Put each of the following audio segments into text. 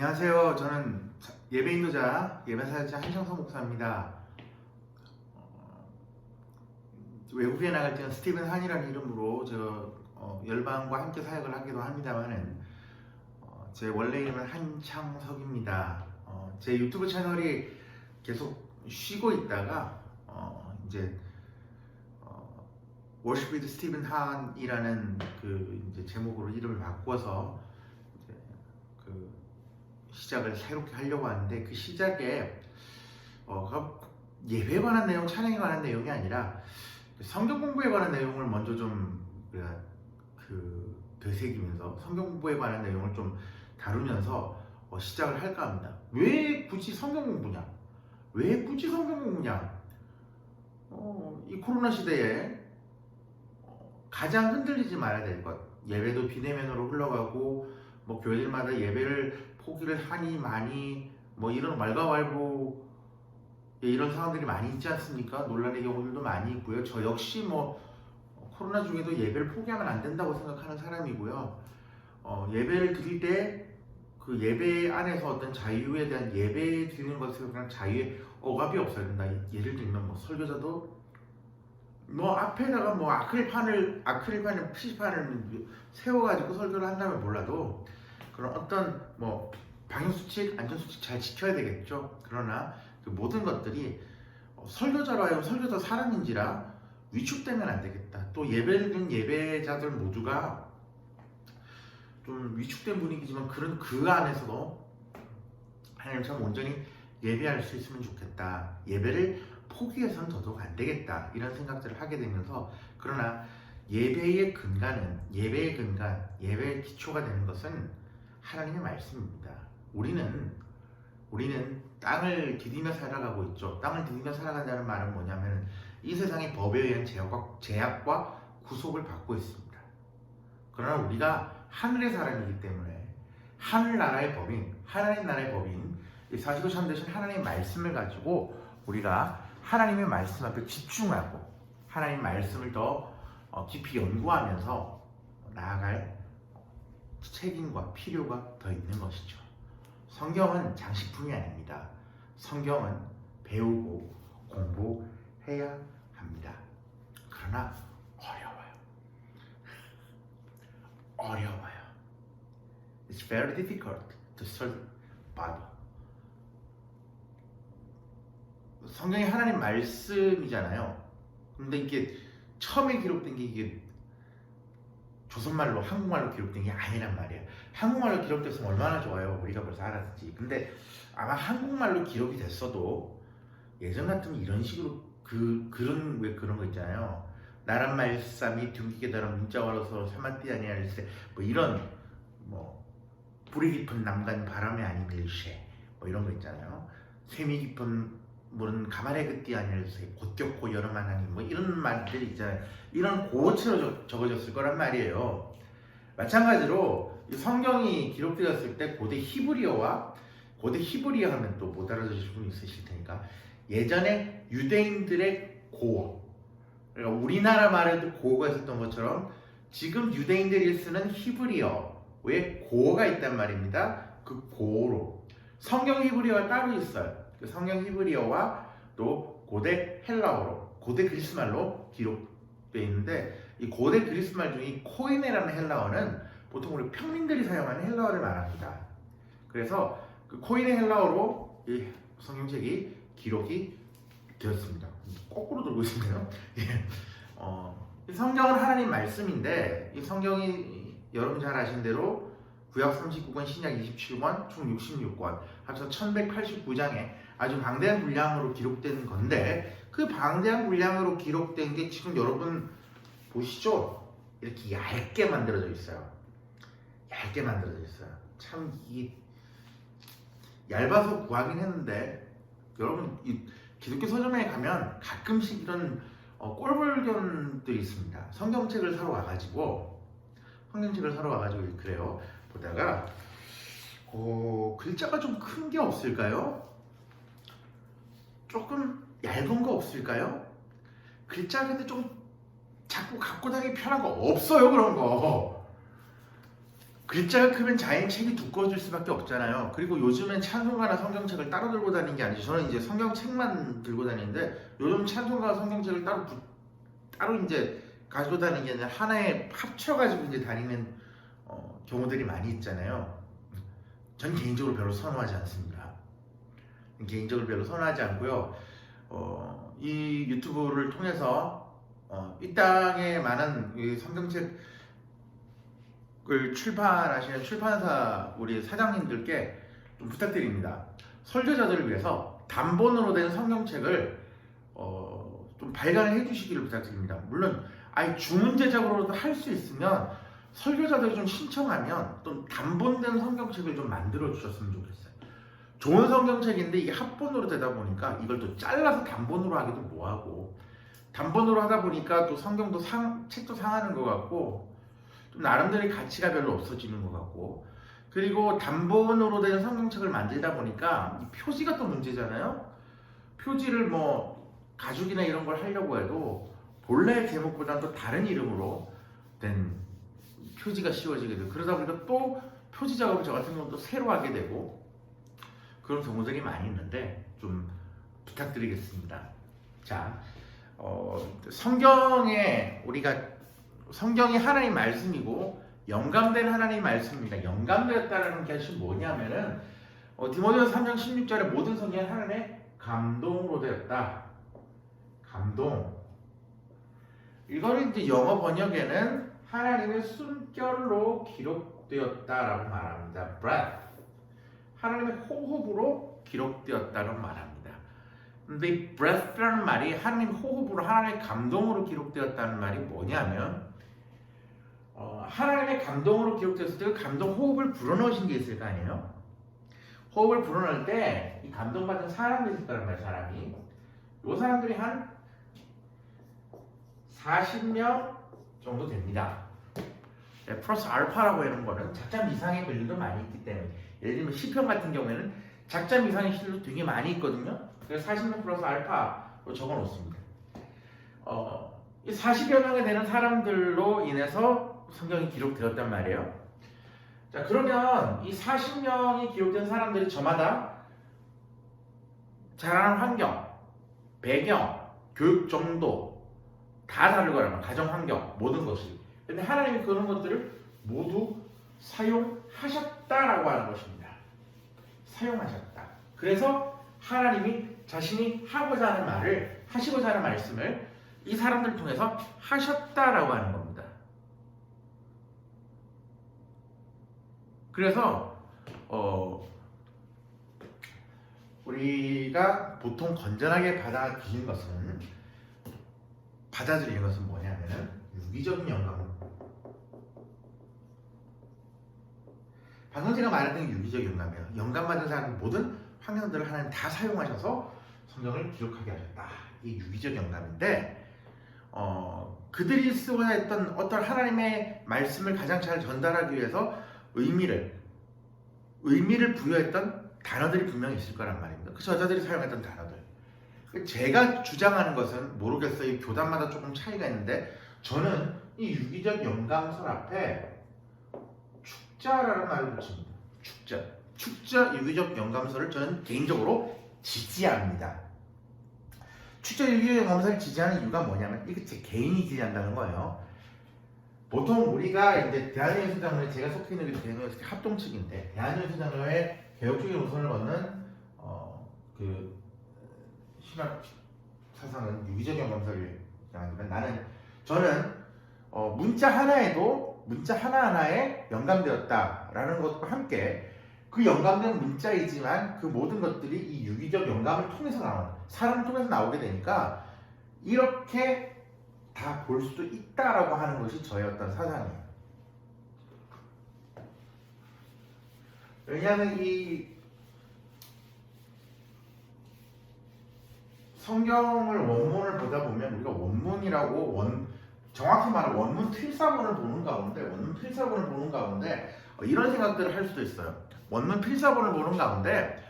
안녕하세요. 저는 예배 인도자, 예배사역자 한정석 목사입니다. 외국에 나갈 때는 스티븐 한이라는 이름으로 열방과 함께 사역을 하기도 합니다만은 제 원래 이름은 한창석입니다. 제 유튜브 채널이 계속 쉬고 있다가 이제 워십 위드 스티븐 한이라는 이제 제목으로 이름을 바꿔서 이제 시작을 새롭게 하려고 하는데, 그 시작에 예배에 관한 내용, 찬양에 관한 내용이 아니라 성경 공부에 관한 내용을 먼저 좀 되새기면서 성경 공부에 관한 내용을 좀 다루면서 시작을 할까 합니다. 왜 굳이 성경 공부냐? 왜 굳이 성경 공부냐? 이 코로나 시대에 가장 흔들리지 말아야 될 것, 예배도 비대면으로 흘러가고 교회들마다 예배를 포기를 하니 많이 이런 왈가왈부 이런 상황들이 많이 있지 않습니까? 논란의 경우들도 많이 있고요. 저 역시 코로나 중에도 예배를 포기하면 안 된다고 생각하는 사람이고요. 예배를 드릴 때 그 예배 안에서 어떤 자유에 대한, 예배 드리는 것에 대한 자유에 억압이 없어야 된다. 예를 들면 설교자도 앞에다가 아크릴판을 PC판을 세워가지고 설교를 한다면 몰라도 그런 어떤 방역수칙, 안전수칙 잘 지켜야 되겠죠. 그러나 그 모든 것들이 설교자로 하여금 설교자 사람인지라 위축되면 안 되겠다. 또 예배를 드린 예배자들 모두가 좀 위축된 분위기지만 그 안에서도 하나님처럼 온전히 예배할 수 있으면 좋겠다. 예배를 포기해서는 더더욱 안 되겠다. 이런 생각들을 하게 되면서, 그러나 예배의 근간, 예배의 기초가 되는 것은 하나님의 말씀입니다. 우리는 땅을 디디며 살아가고 있죠. 땅을 디디며 살아간다는 말은 뭐냐면 이 세상의 법에 의한 제약과 구속을 받고 있습니다. 그러나 우리가 하늘의 사람이기 때문에 하늘나라의 법인, 하나님 나라의 법인, 이 45 참 되신 하나님의 말씀을 가지고 우리가 하나님의 말씀 앞에 집중하고 하나님의 말씀을 더 깊이 연구하면서 나아갈 책임과 필요가 더 있는 것이죠. 성경은 장식품이 아닙니다. 성경은 배우고 공부해야 합니다. 그러나 어려워요. It's very difficult to study Bible. 성경이 하나님 말씀이잖아요. 근데 이게 처음에 기록된 게 이게 조선말로, 한국말로 기록된 게 아니란 말이에요. 한국말로 기록됐으면 얼마나 좋아요. 우리가 벌써 알았지. 근데 아마 한국말로 기록이 됐어도 예전 같으면 이런 식으로 그런 거 있잖아요. 나란 말씀이 둥기게 달아 문자 걸어서 사마띠 아니할세, 이런 불이 깊은 남간 바람에 아니밀세, 이런 거 있잖아요. 샘이 깊은 물은 가마레 그띠 아니할세, 곧겹고 여름하나니 이런 말들이 있잖아요. 이런 고어체로 적어졌을 거란 말이에요. 마찬가지로 이 성경이 기록되었을 때 고대 히브리어 하면 또 못 알아들으실 분이 있으실 테니까, 예전에 유대인들의 고어, 그러니까 우리나라 말에도 고어가 있었던 것처럼 지금 유대인들이 쓰는 히브리어에 고어가 있단 말입니다. 그 고어로 성경 히브리어가 따로 있어요. 그 성경 히브리어와 또 고대 헬라어로, 고대 그리스말로 기록되어 있는데, 이 고대 그리스말 중에 코이네라는 헬라어는 보통 우리 평민들이 사용하는 헬라어를 말합니다. 그래서 그 코이네 헬라어로 이 성경책이 기록이 되었습니다. 거꾸로 들고 있는데요. 이 성경은 하나님 말씀인데, 이 성경이 여러분 잘 아신 대로 구약 39권, 신약 27권, 총 66권, 합쳐 1189장에 아주 방대한 분량으로 기록된 건데, 그 방대한 분량으로 기록된 게 지금 여러분 보시죠? 이렇게 얇게 만들어져 있어요. 참 얇아서 구하긴 했는데, 여러분 이 기독교 서점에 가면 가끔씩 이런 꼴불견들이 있습니다. 성경책을 사러 와가지고 그래요. 보다가 글자가 좀 큰 게 없을까요? 조금 얇은 거 없을까요? 글자 근데 좀 자꾸 갖고 다니기 편한 거 없어요? 그런 거 글자가 크면 자연 책이 두꺼워질 수밖에 없잖아요. 그리고 요즘엔 찬송가나 성경책을 따로 들고 다니는 게 아니죠. 저는 이제 성경책만 들고 다니는데 요즘 찬송가 성경책을 따로 이제 가지고 다니는 게 아니라 하나에 합쳐가지고 이제 다니는 경우들이 많이 있잖아요. 전 개인적으로 별로 선호하지 않습니다. 개인적으로 별로 선호하지 않고요. 이 유튜브를 통해서 이 땅에 많은 이 성경책을 출판하시는 출판사 우리 사장님들께 좀 부탁드립니다. 설교자들을 위해서 단본으로 된 성경책을 좀 발간을 해주시기를 부탁드립니다. 물론 주문 제작으로도 할 수 있으면 설교자들이 좀 신청하면 좀 단본된 성경책을 좀 만들어 주셨으면 좋겠어요. 좋은 성경책인데 이게 합본으로 되다 보니까 이걸 또 잘라서 단본으로 하기도 뭐하고, 단본으로 하다 보니까 또 성경도 책도 상하는 것 같고 좀 나름대로의 가치가 별로 없어지는 것 같고, 그리고 단본으로 된 성경책을 만들다 보니까 이 표지가 또 문제잖아요. 표지를 뭐 가죽이나 이런 걸 하려고 해도 본래의 제목보다는 또 다른 이름으로 된 표지가 씌워지게 되고, 그러다 보니까 또 표지 작업을 저 같은 경우도 새로 하게 되고 그런 경우들이 많이 있는데 좀 부탁드리겠습니다. 자, 성경이 하나님 말씀이고 영감된 하나님 말씀입니다. 영감되었다라는 것이 뭐냐면은 디모데후서 3장 16절에 모든 성경이 하나님의 감동으로 되었다. 감동. 이거를 이제 영어 번역에는 하나님의 숨결로 기록되었다라고 말합니다. breath. 하나님의 호흡으로 기록되었다는 말합니다. 근데 이 breath라는 말이 하나님 호흡으로, 하나님의 감동으로 기록되었다는 말이 뭐냐면 하나님의 감동으로 기록되었을 때 그 감동 호흡을 불어넣으신 게 있을 거 아니에요? 호흡을 불어넣을 때 이 감동받은 사람이 있을 거란 말이에요. 사람이. 이 사람들이 한 40명 정도 됩니다. 플러스 알파라고 하는 거는 작자 이상의 글들도 많이 있기 때문에, 예를 들면 시편 같은 경우에는 작자 이상의 시들도 되게 많이 있거든요. 그래서 40명 플러스 알파로 적어 놓습니다. 이 40여 명이 되는 사람들로 인해서 성경이 기록되었단 말이에요. 자, 그러면 이 40명이 기록된 사람들이 저마다 자라는 환경, 배경, 교육 정도 다 다를 거라면, 가정 환경, 모든 것이. 근데 하나님이 그런 것들을 모두 사용하셨다라고 하는 것입니다. 사용하셨다. 그래서 하나님이 자신이 하고자 하는 말을, 하시고자 하는 말씀을 이 사람들 통해서 하셨다라고 하는 겁니다. 그래서 우리가 보통 건전하게 받아들이는 것은 뭐냐면은 유기적인 영감을, 방금 제가 말했던 게 유기적 영감이에요. 영감받은 사람 모든 환경들을 하나님 다 사용하셔서 성경을 기록하게 하셨다. 이게 유기적 영감인데, 그들이 쓰고자 했던 어떤 하나님의 말씀을 가장 잘 전달하기 위해서 의미를 부여했던 단어들이 분명히 있을 거란 말입니다. 그 저자들이 사용했던 단어들. 제가 주장하는 것은 모르겠어요. 교단마다 조금 차이가 있는데, 저는 이 유기적 영감설 앞에 축자라는 말을 붙입니다. 축자 유기적 영감설을 저는 개인적으로 지지합니다. 축자 유기적 영감설을 지지하는 이유가 뭐냐면, 이게 제 개인이 지지한다는 거예요. 보통 우리가 이제 대한예술장로회, 제가 속해 있는 게 대한예술 합동 측인데, 대한예술장로회 개혁적인 노선을 걷는 그 신학 사상은 유기적 영감설을 주장하지만, 저는 문자 하나하나에 영감되었다라는 것과 함께 그 영감된 문자이지만 그 모든 것들이 이 유기적 영감을 통해서 나오는, 사람을 통해서 나오게 되니까 이렇게 다 볼 수도 있다라고 하는 것이 저의 어떤 사상이에요. 왜냐하면 이 성경을 원문을 보다 보면 우리가 원문이라고 정확히 말하면 원문 필사본을 보는 가운데 이런 생각들을 할 수도 있어요. 원문 필사본을 보는 가운데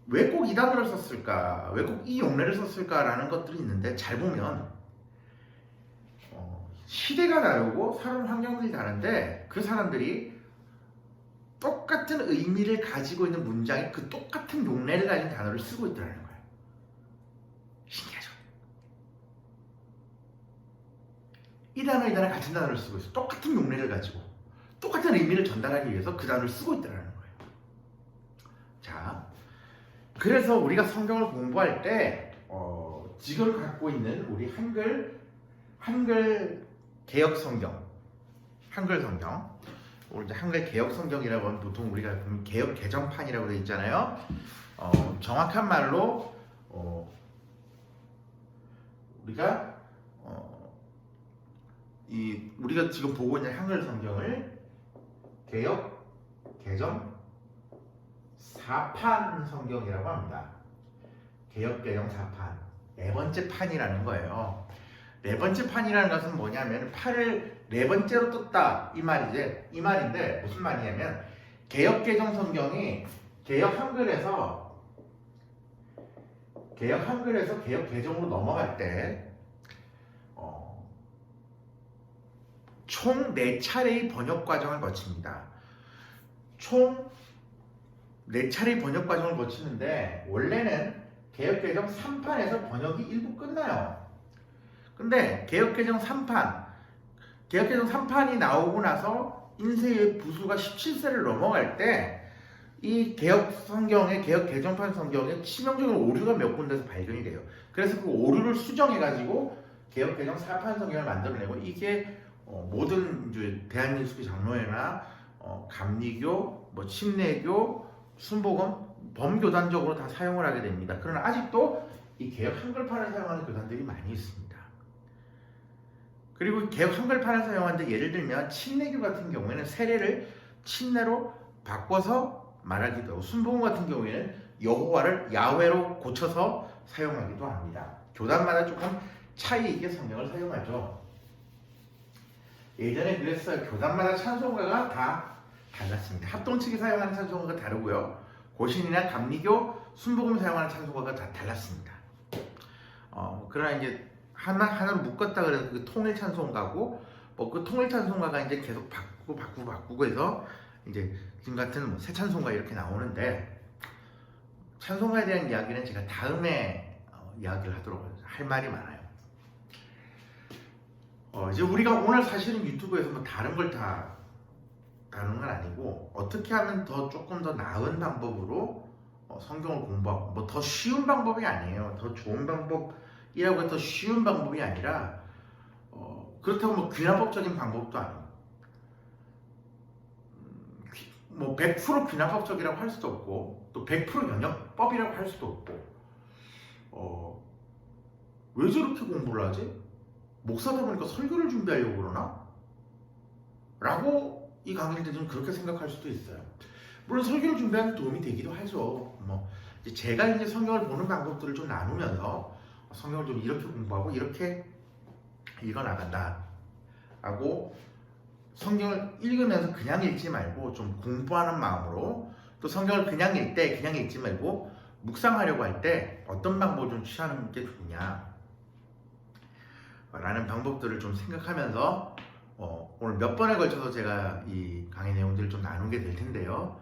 왜 꼭 이 단어를 썼을까? 왜 꼭 이 용례를 썼을까라는 것들이 있는데, 잘 보면 시대가 다르고 사는 환경들이 다른데 그 사람들이 똑같은 의미를 가지고 있는 문장에 그 똑같은 용례를 가진 단어를 쓰고 있더라는 거예요. 신기하죠? 이 단어 같은 단어를 쓰고 있어. 똑같은 용례를 가지고 똑같은 의미를 전달하기 위해서 그 단어를 쓰고 있더라는 거예요. 자, 그래서 우리가 성경을 공부할 때 지금 갖고 있는 우리 한글 개역 성경, 한글 성경, 우리 이제 한글 개역 성경이라고 하면 보통 우리가 개역 개정판이라고 되어 있잖아요. 정확한 말로 우리가 우리가 지금 보고 있는 한글 성경을 개역 개정 4판 성경이라고 합니다. 개역 개정 4판, 네 번째 판이라는 거예요. 네 번째 판이라는 것은 뭐냐면 팔을 네 번째로 떴다 이 말인데 무슨 말이냐면 개역 개정 성경이 개역 한글에서 개역 개정으로 넘어갈 때 총 4차례의 번역 과정을 거칩니다. 총 4차례의 번역 과정을 거치는데 원래는 개역 개정 3판에서 번역이 일부 끝나요. 근데 개역 개정 3판이 나오고 나서 인쇄의 부수가 17세를 넘어갈 때 이 개역 개정판 성경에 치명적인 오류가 몇 군데서 발견이 돼요. 그래서 그 오류를 수정해 가지고 개역 개정 4판 성경을 만들어내고 이게 모든 이제 대한민국의 장로회나 감리교, 침례교, 순복음 범교단적으로 다 사용을 하게 됩니다. 그러나 아직도 이 개역 한글판을 사용하는 교단들이 많이 있습니다. 그리고 개역 한글판을 사용하는데 예를 들면 침례교 같은 경우에는 세례를 침례로 바꿔서 말하기도 하고 순복음 같은 경우에는 여호와를 야훼로 고쳐서 사용하기도 합니다. 교단마다 조금 차이 있게 성경을 사용하죠. 예전에 그랬어요. 교단마다 찬송가가 다 달랐습니다. 합동 측이 사용하는 찬송가가 다르고요. 고신이나 감리교, 순복음 사용하는 찬송가가 다 달랐습니다. 그러나 이제 하나로 묶었다 그래서 그 통일 찬송가고 그 통일 찬송가가 이제 계속 바꾸고 해서 이제 지금 같은 새 찬송가 이렇게 나오는데 찬송가에 대한 이야기는 제가 다음에 이야기를 하도록 할 말이 많아요. 이제 우리가 오늘 사실은 유튜브에서 뭐 다른 걸 다 다루는 건 아니고 어떻게 하면 조금 더 나은 방법으로 성경을 공부하고 뭐 더 쉬운 방법이 아니에요. 더 좋은 방법이라고 해서 더 쉬운 방법이 아니라 그렇다고 뭐 귀납법적인 방법도 아니고 뭐 100% 귀납법적이라고 할 수도 없고 또 100% 영역법이라고 할 수도 없고 왜 저렇게 공부를 하지? 목사다 보니까 설교를 준비하려고 그러나? 라고 이 강의를 들으면 그렇게 생각할 수도 있어요. 물론 설교를 준비하는 데 도움이 되기도 하죠. 제가 이제 성경을 보는 방법들을 좀 나누면서 성경을 좀 이렇게 공부하고 이렇게 읽어나간다 라고 성경을 읽으면서 그냥 읽지 말고 좀 공부하는 마음으로 또 성경을 그냥 읽지 말고 묵상하려고 할 때 어떤 방법을 좀 취하는 게 좋냐 라는 방법들을 좀 생각하면서 오늘 몇 번에 걸쳐서 제가 이 강의 내용들을 좀 나누게 될 텐데요.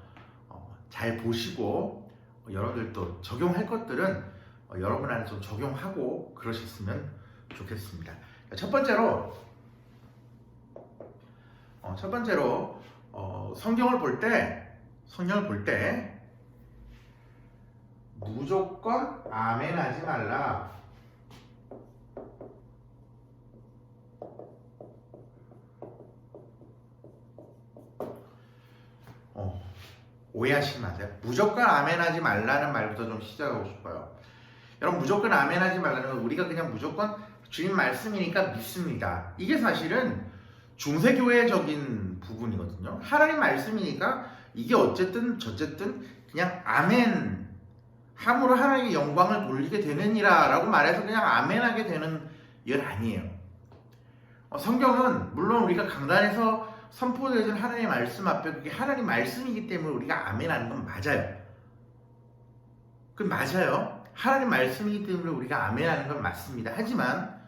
잘 보시고 여러분들도 적용할 것들은 여러분 안에 좀 적용하고 그러셨으면 좋겠습니다. 첫 번째로 성경을 볼 때 무조건 아멘 하지 말라. 오해하시지 마세요. 무조건 아멘 하지 말라는 말부터 좀 시작하고 싶어요. 여러분, 무조건 아멘 하지 말라는 건 우리가 그냥 무조건 주님 말씀이니까 믿습니다. 이게 사실은 중세교회적인 부분이거든요. 하나님 말씀이니까 이게 어쨌든 저쨌든 그냥 아멘 함으로 하나님의 영광을 돌리게 되느니라 라고 말해서 그냥 아멘 하게 되는 일 아니에요. 성경은 물론 우리가 강단에서 선포되어진 하나님의 말씀 앞에 그게 하나님 말씀이기 때문에 우리가 아멘 하는 건 맞아요. 그 맞아요. 하나님 말씀이기 때문에 우리가 아멘 하는 건 맞습니다. 하지만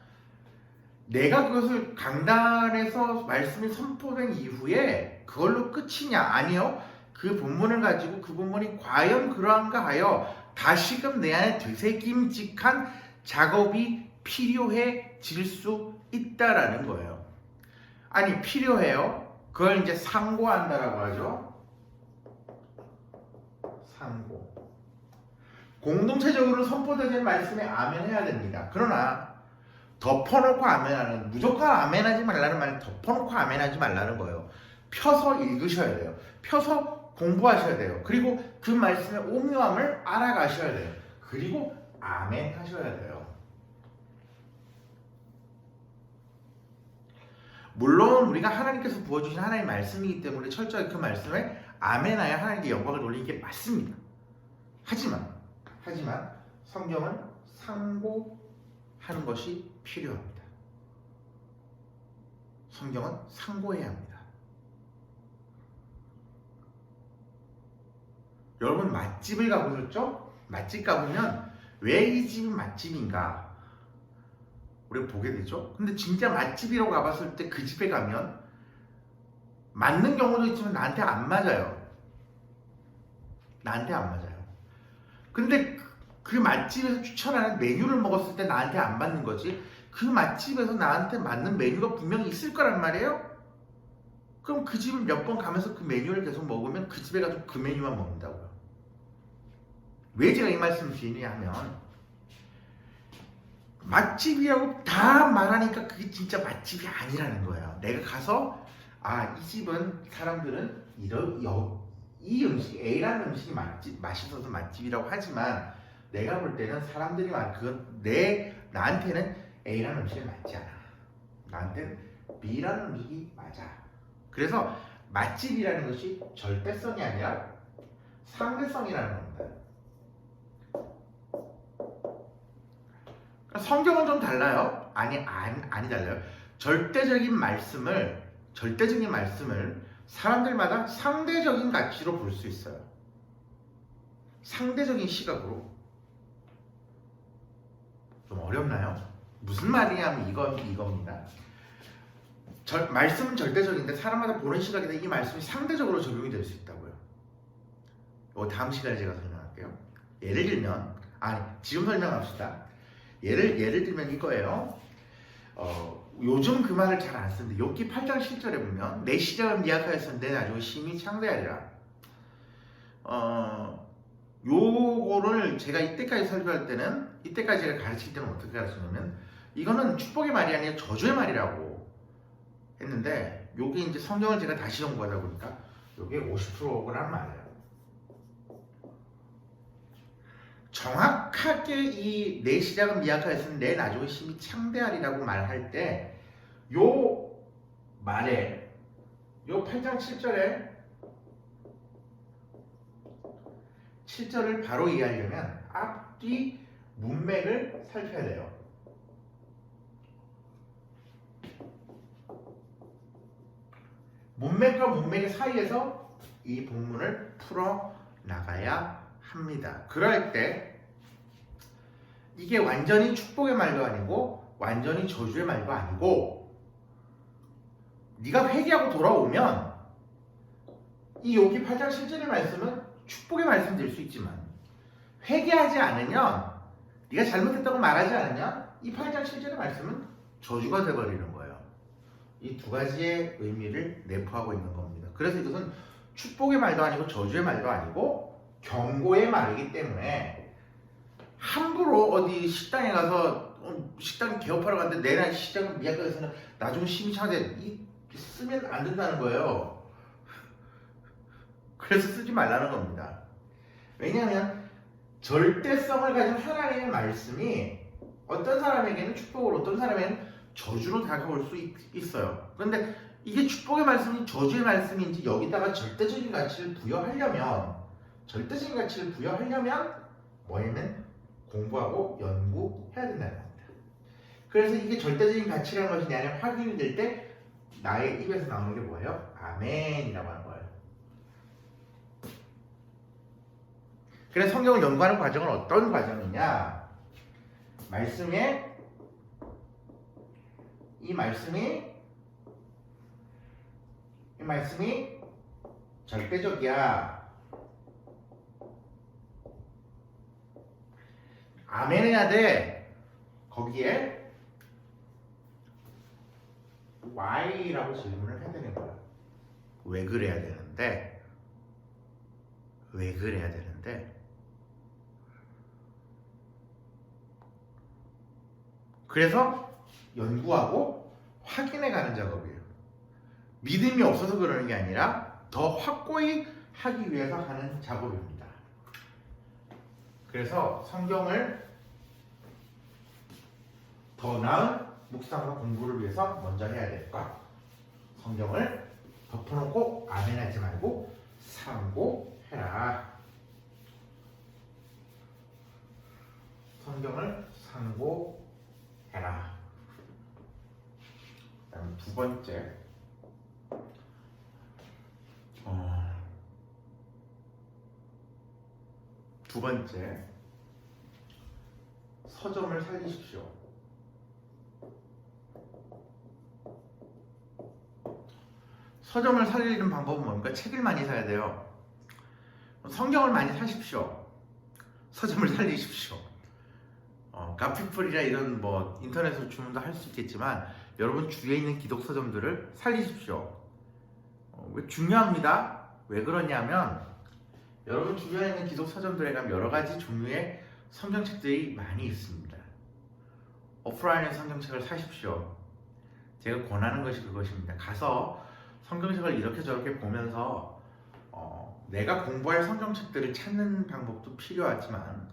내가 그것을 강단에서 말씀이 선포된 이후에 그걸로 끝이냐? 아니요. 그 본문을 가지고 그 본문이 과연 그러한가 하여 다시금 내 안에 되새김직한 작업이 필요해질 수 있다라는 거예요. 아니, 필요해요. 그걸 이제 상고한다라고 하죠. 상고. 공동체적으로 선포되는 말씀에 아멘 해야 됩니다. 그러나 덮어놓고 아멘하는, 무조건 아멘하지 말라는 말은 덮어놓고 아멘하지 말라는 거예요. 펴서 읽으셔야 돼요. 펴서 공부하셔야 돼요. 그리고 그 말씀의 오묘함을 알아가셔야 돼요. 그리고 아멘 하셔야 돼요. 물론 우리가 하나님께서 부어주신 하나님의 말씀이기 때문에 철저히 그 말씀에 아멘하여 하나님께 영광을 돌리는 게 맞습니다. 하지만 성경은 상고하는 것이 필요합니다. 성경은 상고해야 합니다. 여러분 맛집을 가보셨죠? 맛집 가보면 왜 이 집이 맛집인가 우리가 보게 되죠. 근데 진짜 맛집이라고 가봤을 때 그 집에 가면 맞는 경우도 있지만 나한테 안 맞아요. 나한테 안 맞아요. 근데 그 맛집에서 추천하는 메뉴를 먹었을 때 나한테 안 맞는 거지, 그 맛집에서 나한테 맞는 메뉴가 분명히 있을 거란 말이에요. 그럼 그 집을 몇 번 가면서 그 메뉴를 계속 먹으면 그 집에 가서 그 메뉴만 먹는다고요. 왜 제가 이 말씀을 드리냐 하면, 맛집이라고 다 말하니까 그게 진짜 맛집이 아니라는 거예요. 내가 가서 이 집은 사람들은 이 음식, A라는 음식이 맛있어서 맛집이라고 하지만 내가 볼 때는 사람들이 나한테는 A라는 음식이 맞지 않아. 나한테는 B라는 음식이 맞아. 그래서 맛집이라는 것이 절대성이 아니라 상대성이라는 겁니다. 성경은 좀 달라요. 아니 달라요. 절대적인 말씀을 사람들마다 상대적인 가치로 볼 수 있어요. 상대적인 시각으로. 좀 어렵나요? 무슨 말이냐면 이겁니다. 말씀은 절대적인데 사람마다 보는 시각에서 이 말씀이 상대적으로 적용이 될 수 있다고요. 이거 다음 시간에 제가 설명할게요. 예를 들면, 지금 설명합시다. 예를 들면 이거예요. 요즘 그 말을 잘 안 쓰는데 욥기 8장 7절에 보면 내 시작은 미약하였으니 나중에 심히 창대하리라. 요거를 제가 이때까지 설교할 때는, 이때까지 제가 가르칠 때는 어떻게 가르치냐면, 이거는 축복의 말이 아니라 저주의 말이라고 했는데, 요게 이제 성경을 제가 다시 연구하다 보니까 요게 50%라는 말이에요. 정확하게 이 내 시작은 미약하였으니 내 나중에 심히 창대하리라고 말할 때, 요 말에, 요 8장 7절을 바로 이해하려면 앞뒤 문맥을 살펴야 돼요. 문맥과 문맥의 사이에서 이 본문을 풀어 나가야 합니다. 그럴 때 이게 완전히 축복의 말도 아니고 완전히 저주의 말도 아니고, 네가 회개하고 돌아오면 이 욥기 8장 7절의 말씀은 축복의 말씀 될 수 있지만, 회개하지 않으면, 네가 잘못했다고 말하지 않으면 이 8장 7절의 말씀은 저주가 되어버리는 거예요. 이 두 가지의 의미를 내포하고 있는 겁니다. 그래서 이것은 축복의 말도 아니고 저주의 말도 아니고 경고의 말이기 때문에, 함부로 어디 식당에 가서 식당 개업하러 갔는데 내나 시작은 미약하게서는 나중에 심창하되 쓰면 안 된다는 거예요. 그래서 쓰지 말라는 겁니다. 왜냐하면 절대성을 가진 하나님의 말씀이 어떤 사람에게는 축복으로, 어떤 사람에게는 저주로 다가올 수 있어요. 그런데 이게 축복의 말씀인지 저주의 말씀인지 여기다가 절대적인 가치를 부여하려면 뭐냐면 공부하고 연구해야 된다는 겁니다. 그래서 이게 절대적인 가치라는 것이 내 안에 확인이 될 때 나의 입에서 나오는 게 뭐예요? 아멘이라고 하는 거예요. 그래서 성경을 연구하는 과정은 어떤 과정이냐? 말씀에 이 말씀이 절대적이야. 아멘 해야 돼. 거기에 why라고 질문을 해야 되는 거야. 왜 그래야 되는데 그래서 연구하고 확인해 가는 작업이에요. 믿음이 없어서 그러는 게 아니라 더 확고히 하기 위해서 하는 작업입니다. 그래서 성경을 더 나은 묵상과 공부를 위해서 먼저 해야 될 것. 성경을 덮어놓고 아멘하지 말고 상고해라. 성경을 상고해라. 그다음 두 번째. 서점을 살리십시오. 서점을 살리는 방법은 뭡니까? 책을 많이 사야 돼요. 성경을 많이 사십시오. 서점을 살리십시오. 카피풀이나 이런 뭐 인터넷으로 주문도 할 수 있겠지만 여러분 주위에 있는 기독 서점들을 살리십시오. 왜 중요합니다. 왜 그러냐면 여러분 주변에 있는 기독 서점들에 가면 여러 가지 종류의 성경책들이 많이 있습니다. 오프라인의 성경책을 사십시오. 제가 권하는 것이 그것입니다. 가서 성경책을 이렇게 저렇게 보면서 내가 공부할 성경책들을 찾는 방법도 필요하지만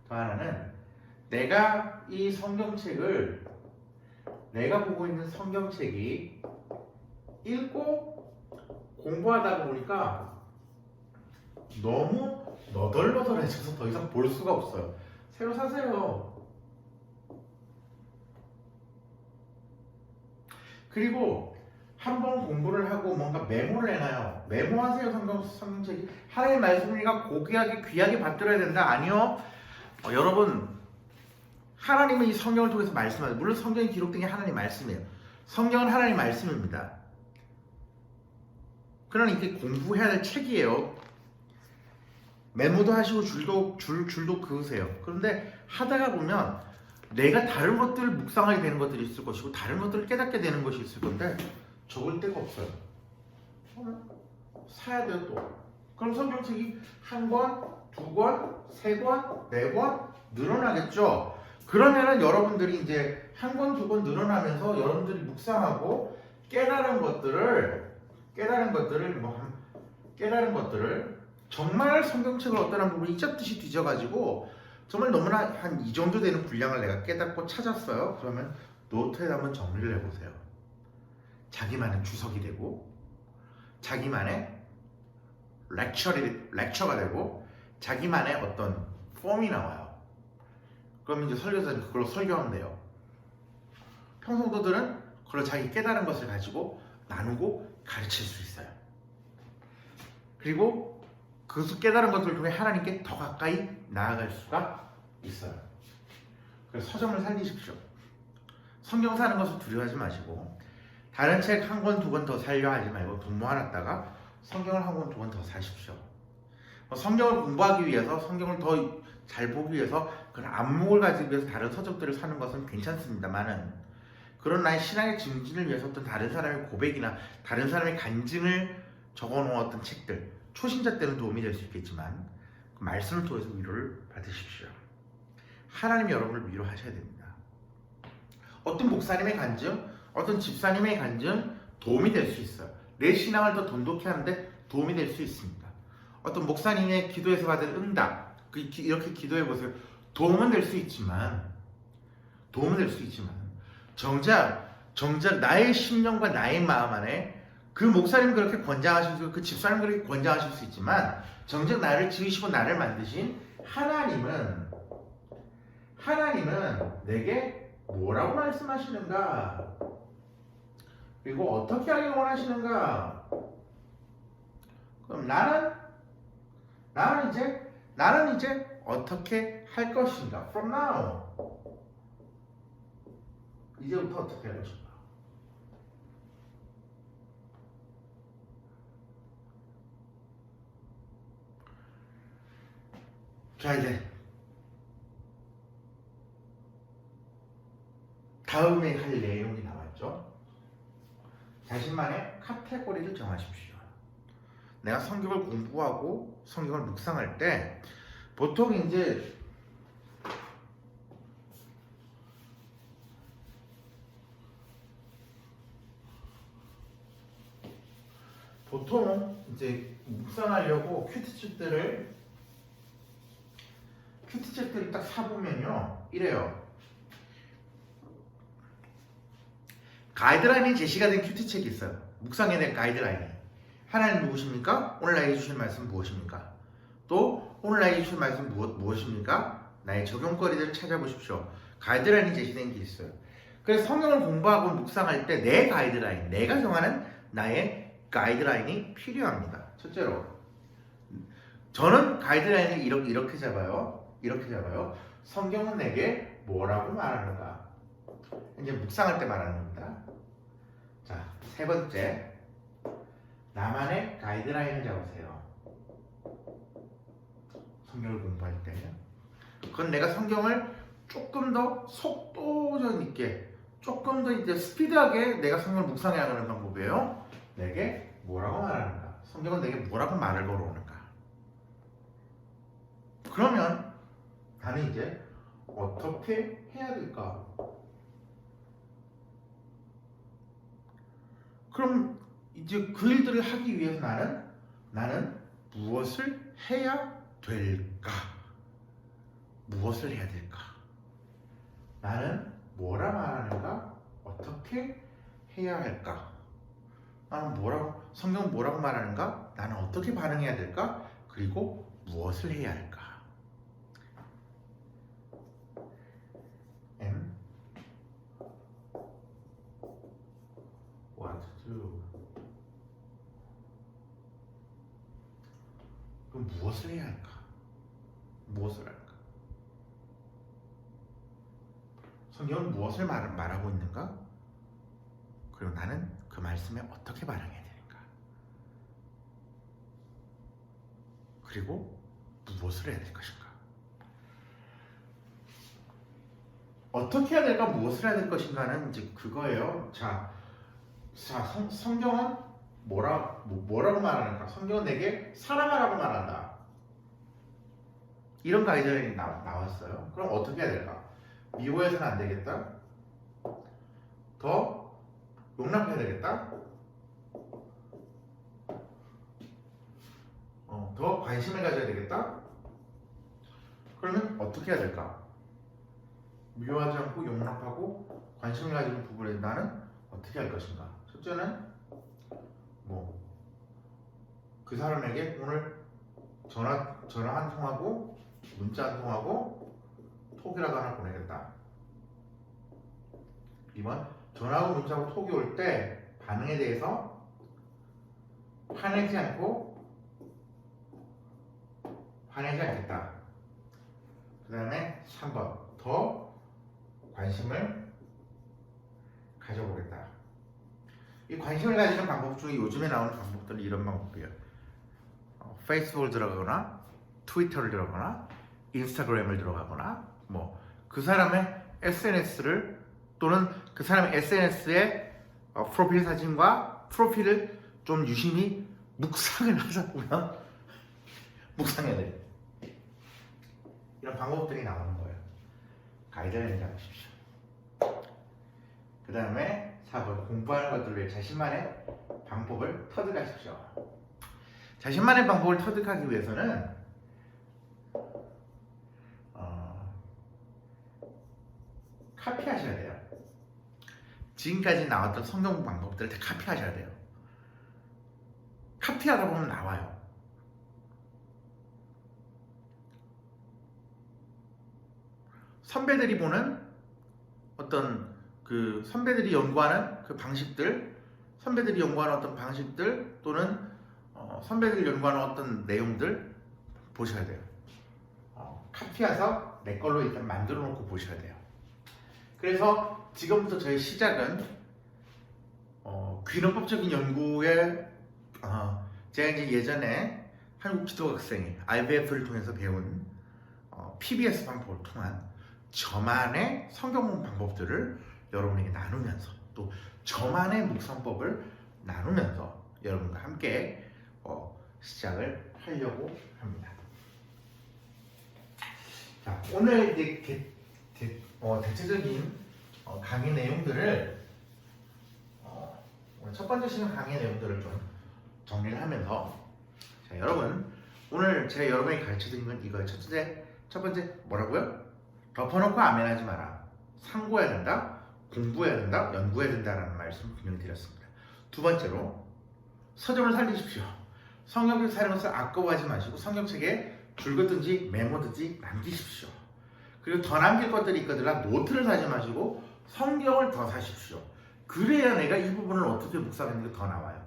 또 하나는 내가 이 성경책을 내가 보고 있는 성경책이 읽고 공부하다 보니까 너무 너덜너덜해져서 더 이상 볼 수가 없어요. 새로 사세요. 그리고 한번 공부를 하고 뭔가 메모를 해놔요. 메모하세요. 성경책이 하나님의 말씀이니까 고귀하게 귀하게 받들어야 된다. 아니요. 여러분 하나님은 이 성경을 통해서 말씀하세요. 물론 성경이 기록된 게 하나님 말씀이에요. 성경은 하나님 말씀입니다. 그러나 이게 공부해야 될 책이에요. 메모도 하시고 줄도 그으세요. 그런데 하다가 보면 내가 다른 것들을 묵상하게 되는 것들이 있을 것이고 다른 것들을 깨닫게 되는 것이 있을 건데 적을 데가 없어요. 사야 돼요 또. 그럼 성경책이 한 권, 두 권, 세 권, 네 권 늘어나겠죠. 그러면은 여러분들이 이제 한 권, 두 권 늘어나면서 여러분들이 묵상하고 깨달은 것들을 정말 성경책을 어떤 한 부분을 잊었듯이 뒤져가지고 정말 너무나 한 이 정도 되는 분량을 내가 깨닫고 찾았어요. 그러면 노트에 한번 정리를 해보세요. 자기만의 주석이 되고 자기만의 렉처가 되고 자기만의 어떤 폼이 나와요. 그럼 이제 설교사는 그걸로 설교하면 돼요. 평성도들은 그걸로 자기 깨달은 것을 가지고 나누고 가르칠 수 있어요. 그리고 그 깨달은 것들을 통해 하나님께 더 가까이 나아갈 수가 있어요. 그래서 서점을 살리십시오. 성경 사는 것을 두려워하지 마시고 다른 책 한 권, 두 권 더 살려 하지 말고 돈 모아놨다가 성경을 한 권, 두 권 더 사십시오. 성경을 공부하기 위해서 성경을 더 잘 보기 위해서 그런 안목을 가지기 위해서 다른 서적들을 사는 것은 괜찮습니다만은 그런 나의 신앙의 증진을 위해서 어떤 다른 사람의 고백이나 다른 사람의 간증을 적어놓은 어떤 책들 초신자 때는 도움이 될 수 있겠지만 그 말씀을 통해서 위로를 받으십시오. 하나님이 여러분을 위로하셔야 됩니다. 어떤 목사님의 간증, 어떤 집사님의 간증 도움이 될 수 있어요. 내 신앙을 더 돈독히 하는데 도움이 될 수 있습니다. 어떤 목사님의 기도에서 받은 응답 이렇게 기도해 보세요. 도움은 될 수 있지만 정작 나의 심령과 나의 마음 안에 그 목사님 그렇게 권장하실 수, 그 집사님 그렇게 권장하실 수 있지만 정작 나를 지으시고 나를 만드신 하나님은 내게 뭐라고 말씀하시는가? 그리고 어떻게 하길 원하시는가? 그럼 나는 이제 어떻게 할 것인가? From now. 이제부터 어떻게 할 것인가? 자, 이제 다음에 할 내용이 나왔죠. 자신만의 카테고리를 정하십시오. 내가 성경을 공부하고 성경을 묵상할 때 보통 이제 묵상하려고 큐티책들을 딱 사보면요, 이래요. 가이드라인이 제시가 된 큐티책이 있어요. 묵상에 대한 가이드라인이. 하나님 누구십니까? 오늘 나에게 주실 말씀 무엇입니까? 또 오늘 나에게 주실 말씀 무엇입니까? 나의 적용거리들을 찾아보십시오. 가이드라인이 제시된 게 있어요. 그래서 성경을 공부하고 묵상할 때 내 가이드라인, 내가 정하는 나의 가이드라인이 필요합니다. 첫째로 저는 가이드라인을 이렇게 잡아요. 성경은 내게 뭐라고 말하는가? 이제 묵상할 때 말하는 겁니다. 자, 세 번째, 나만의 가이드라인을 잡으세요. 성경을 공부할 때. 그건 내가 성경을 조금 더 속도전 있게, 조금 더 이제 스피드하게 내가 성경을 묵상해야 하는 방법이에요. 내게 뭐라고 말하는가? 성경은 내게 뭐라고 말을 걸어오는가? 그러면 나는 이제 어떻게 해야 될까? 그럼 이제 그 일들을 하기 위해서 나는 무엇을 해야 될까? 무엇을 해야 될까? 나는 뭐라 말하는가? 어떻게 해야 할까? 성경은 뭐라고 말하는가? 나는 어떻게 반응해야 될까? 그리고 무엇을 해야 할까? And what to do. 그럼 무엇을 해야 할까? 무엇을 할까? 성경은 무엇을 말하고 있는가? 그리고 나는 그 말씀에 어떻게 반응해야 되는가? 그리고 무엇을 해야 될 것인가? 어떻게 해야 될까? 무엇을 해야 될 것인가는 이제 그거예요. 성경은 뭐라고 말하는가? 성경은 내게 사랑하라고 말한다. 이런 가이드라인이 나왔어요. 그럼 어떻게 해야 될까? 미워해서는 안 되겠다. 더 용납해야 되겠다. 더 관심을 가져야 되겠다. 그러면 어떻게 해야 될까? 미워하지 않고 용납하고 관심을 가지는 부분에 나는 어떻게 할 것인가? 첫째는 그 사람에게 오늘 전화 한 통하고 문자 한 통하고 톡이라도 하나 보내겠다. 2번, 전화하고 문자하고 톡이 올 때 반응에 대해서 화내지 않겠다. 그 다음에 3번, 더 관심을 가져보겠다. 이 관심을 가지는 방법 중에 요즘에 나오는 방법들은 이런 방법이에요. 페이스북을 들어가거나 트위터를 들어가거나 인스타그램을 들어가거나 그 사람의 SNS를 또는 그 사람의 SNS의 프로필 사진과 프로필을 좀 유심히 묵상을 하다 보면 묵상해야 돼요. 이런 방법들이 나오는 거예요. 가이드라인을 잡으십시오. 그 다음에 4번, 공부하는 것들을 위해 자신만의 방법을 터득하십시오. 자신만의 방법을 터득하기 위해서는 카피하셔야 돼요. 지금까지 나왔던 성경 방법들을 다 카피하셔야 돼요. 카피하다 보면 나와요. 선배들이 보는 어떤 선배들이 연구하는 그 방식들, 선배들이 연구하는 어떤 방식들 또는 선배들이 연구하는 어떤 내용들 보셔야 돼요. 카피해서 내 걸로 일단 만들어 놓고 보셔야 돼요. 그래서 지금부터 저희 시작은 귀농법적인 연구에 제가 이제 예전에 한국 기독학생이 IVF를 통해서 배운 PBS 방법을 통한 저만의 성경 공부 방법들을 여러분에게 나누면서 또 저만의 묵상법을 나누면서 여러분과 함께 시작을 하려고 합니다. 자, 오늘 이제 대체적인 강의 내용들을 오늘 첫 번째 시간 강의 내용들을 좀 정리를 하면서 자, 여러분 오늘 제가 여러분에게 가르쳐드린 건 이거예요. 첫 번째 뭐라고요? 덮어놓고 아멘하지 마라. 상고해야 된다, 공부해야 된다, 연구해야 된다라는 말씀 분명히 드렸습니다. 두 번째로 서점을 살리십시오. 성경책 사는 것을 아까워하지 마시고 성경책에 줄 긋든지 메모든지 남기십시오. 그리고 더 남길 것들이 있거든요. 노트를 사지 마시고 성경을 더 사십시오. 그래야 내가 이 부분을 어떻게 묵상했는지 더 나와요.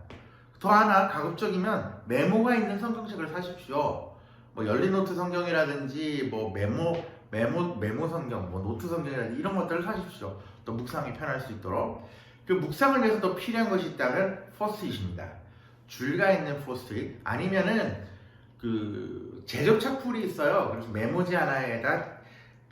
더 하나 가급적이면 메모가 있는 성경책을 사십시오. 뭐 열린 노트 성경이라든지 뭐 메모 성경, 뭐 노트 성경이라든지 이런 것들을 사십시오. 또 묵상이 편할 수 있도록. 그 묵상을 위해서 더 필요한 것이 있다면 포스트잇입니다. 줄가 있는 포스트잇 아니면은 그 제접착풀이 있어요. 그래서 메모지 하나에다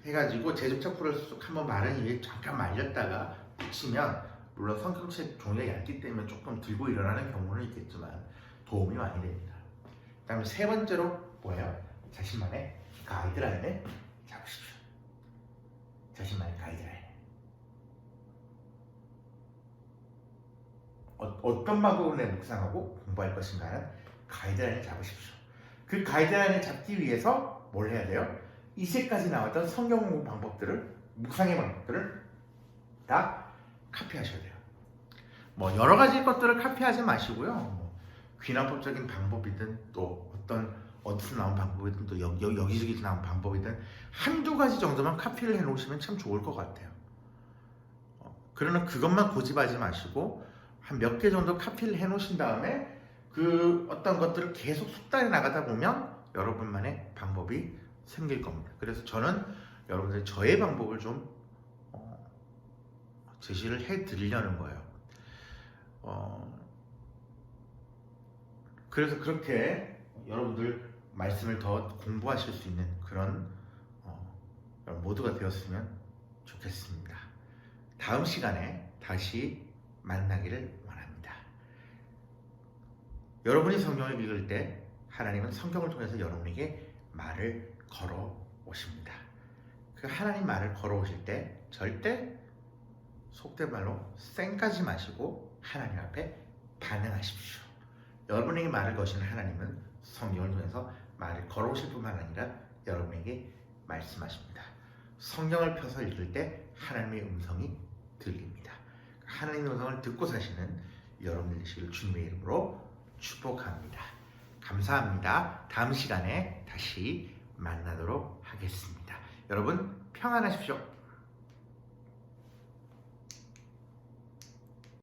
해가지고 제접착풀을 쑥 한번 마른 위에 잠깐 말렸다가 붙이면 물론 성경책 종이가 얇기 때문에 조금 들고 일어나는 경우는 있겠지만 도움이 많이 됩니다. 그 다음에 세 번째로 뭐예요? 자신만의 가이드라인을 잡으십시오. 자신만의 가이드라인. 어떤 방법으로 내 묵상하고 공부할 것인가는 가이드라인을 잡으십시오. 그 가이드라인을 잡기 위해서 뭘 해야 돼요? 이제까지 나왔던 성경 공부 방법들을, 묵상의 방법들을 다 카피하셔야 돼요. 뭐 여러 가지 것들을 카피하지 마시고요. 뭐 귀납법적인 방법이든 또 어디서 나온 방법이든 또 여기저기서 나온 방법이든 한두 가지 정도만 카피를 해놓으시면 참 좋을 것 같아요. 그러나 그것만 고집하지 마시고 한 몇 개 정도 카피를 해놓으신 다음에 그 어떤 것들을 계속 숙달해 나가다 보면 여러분만의 방법이 생길 겁니다. 그래서 저는 여러분들 저의 방법을 좀 제시를 해 드리려는 거예요. 그래서 그렇게 여러분들 말씀을 더 공부하실 수 있는 그런 모두가 되었으면 좋겠습니다. 다음 시간에 다시 만나기를 원합니다. 여러분이 성경을 읽을 때 하나님은 성경을 통해서 여러분에게 말을 걸어 오십니다. 그 하나님 말을 걸어 오실 때 절대 속된 말로 쌩까지 마시고 하나님 앞에 반응하십시오. 여러분에게 말을 거시는 하나님은 성경을 통해서 말을 걸어 오실 뿐만 아니라 여러분에게 말씀하십니다. 성경을 펴서 읽을 때 하나님의 음성이 들립니다. 하나님의 음성을 듣고 사시는 여러분들 되시기를 주님의 이름으로 축복합니다. 감사합니다. 다음 시간에 다시 만나도록 하겠습니다. 여러분 평안하십시오.